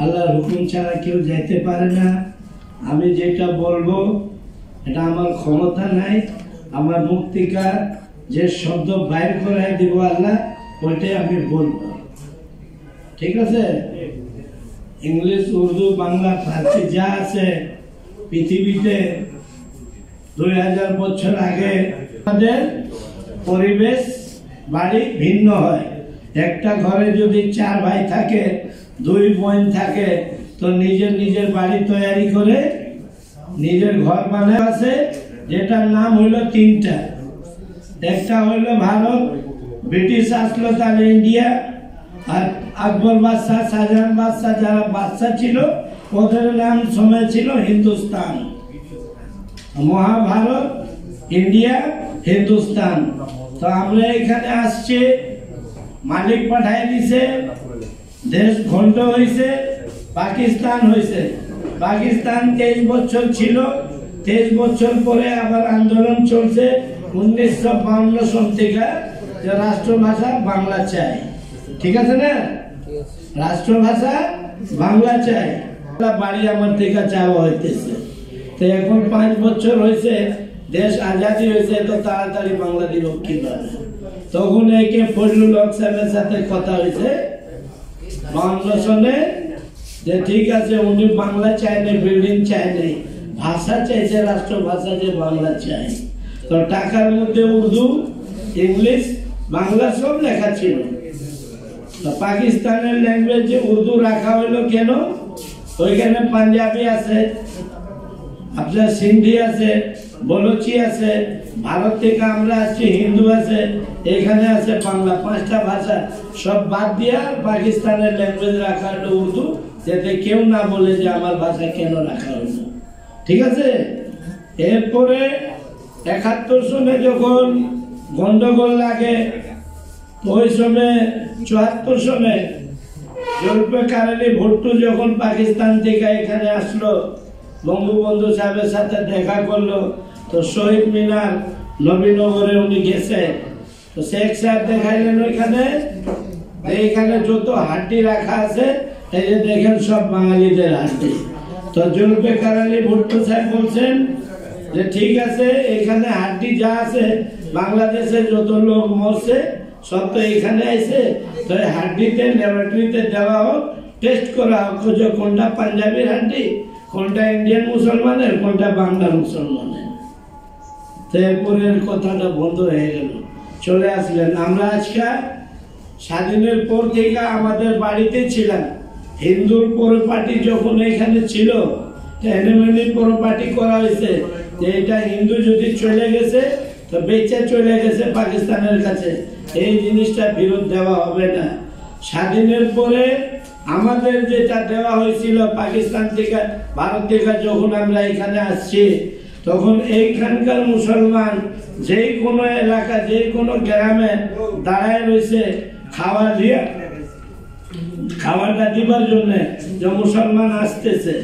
আল্লাহর হুকুম ছাড়া কেউ যেতে পারে না। আমি যেটা বলবো এটা আমার ক্ষমতা নাই, আমার মুক্তিকা যে শব্দ বাইর করে দিব আল্লাহ ওইটাই আমি বলবো, ঠিক আছে? ইংলিশ, উর্দু, বাংলা, ফার্সি যা আছে পৃথিবীতে 2000 বছর আগে আমাদের পরিবেশ বাড়ি ভিন্ন হয়। একটা ঘরে যদি 4 ভাই থাকে, 2 বোন থাকে, তো নিজের নিজের বাড়ি তৈরি করে নিজের ঘর বানায় আছে, যেটার নাম হইলো 3টা। একটা হইলো ভারত, ব্রিটিশ আসলো তাহলে ইন্ডিয়া, আর আকবর বাদশাহ, শাহজাহান বাদশাহ যারা বাদশাহ ছিল ওদের নাম সময় ছিল হিন্দুস্তান। মহাভারত, ইন্ডিয়া, হিন্দুস্তান। তো আমরা এখানে আসছি, মালিক পাঠাই দিছে, দেশ খণ্ড হয়েছে, পাকিস্তান হয়েছে। পাকিস্তান 23 বছর ছিল, 23 বছর পরে আবার আন্দোলন চলছে 1952 সন থেকে যে রাষ্ট্রভাষা বাংলা চাই, ঠিক আছে না? রাষ্ট্রভাষা বাংলা চাই, বাড়ি আমার থেকে চাওয়া হইতেছে। তো এখন 5 বছর হয়েছে দেশ আজাদি হয়েছে, তো তাড়াতাড়ি বাংলা দিল কিভাবে? তখন একে ফজলুল হক সাহেবের সাথে কথা হয়েছে 52 সনে, যে ঠিক আছে উনি বাংলা চায় না, বিল্ডিং চায় নাই, ভাষা চাইছে, রাষ্ট্রভাষা যে বাংলা চাই। তো টাকার মধ্যে উর্দু, ইংলিশ, বাংলা সব লেখা ছিল। তো পাকিস্তানের ল্যাঙ্গুয়েজে উর্দু রাখা হইলো কেন? ওইখানে পাঞ্জাবি আছে, আপনার সিন্ধি আছে, বলোচি আছে, ভারত থেকে আমরা আসছি হিন্দু আছে, এখানে আছে বাংলা, 5টা ভাষা সব বাদ দিয়া পাকিস্তানের ল্যাঙ্গুয়েজ রাখা হলো উর্দু, যাতে কেউ না বলে যে আমার ভাষা কেন রাখা হলো, ঠিক আছে? এরপরে 71 সনে যখন গন্ডগোল লাগে, ওই সময় 74 সনে জুলফিকার আলী ভুট্টো যখন পাকিস্তান থেকে এখানে আসলো, বঙ্গবন্ধু সাহেবের সাথে দেখা করলো, তো শহীদ মিনার নবীনগরে উনি গেছে, তো শেখ সাহেব দেখাইলেন ওইখানে, এইখানে যত হাড্ডি রাখা আছে এই যে দেখেন সব বাঙালিদের হাড্ডি। তো জুলফিকার আলী ভুট্টো সাহেব বলছেন যে ঠিক আছে, এখানে হাড্ডি যা আছে বাংলাদেশে যত লোক মরছে সব তো এখানে আইছে, তো হাড্ডিতে ল্যাবরেটরিতে দেওয়া হোক, টেস্ট করা হোক যে কোনটা পাঞ্জাবির হাড্ডি, কোনটা ইন্ডিয়ান মুসলমানের, কোনটা বাংলা মুসলমানের। তো এরপরের কথাটা বন্ধ হয়ে গেল, চলে আসলেন। আমরা আজকে স্বাধীনের পর থেকে আমাদের বাড়িতে ছিলাম, হিন্দুর পরিপাটি যখন এখানে ছিল, এনিমেলি পরিপাটি করা হয়েছে যে এটা হিন্দু যদি চলে গেছে তো বেঁচে চলে গেছে পাকিস্তানের কাছে, এই জিনিসটা ফেরত দেওয়া হবে না। স্বাধীনের পরে আমাদের যেটা দেওয়া হয়েছিল পাকিস্তান থেকে, ভারত থেকে যখন আমরা এখানে আসছি, তখন এইখানকার মুসলমান যে কোনো এলাকা, যে কোনো গ্রামে দাঁড়ায় রয়েছে খাওয়াটা দিবার জন্য, যে মুসলমান আসতেছে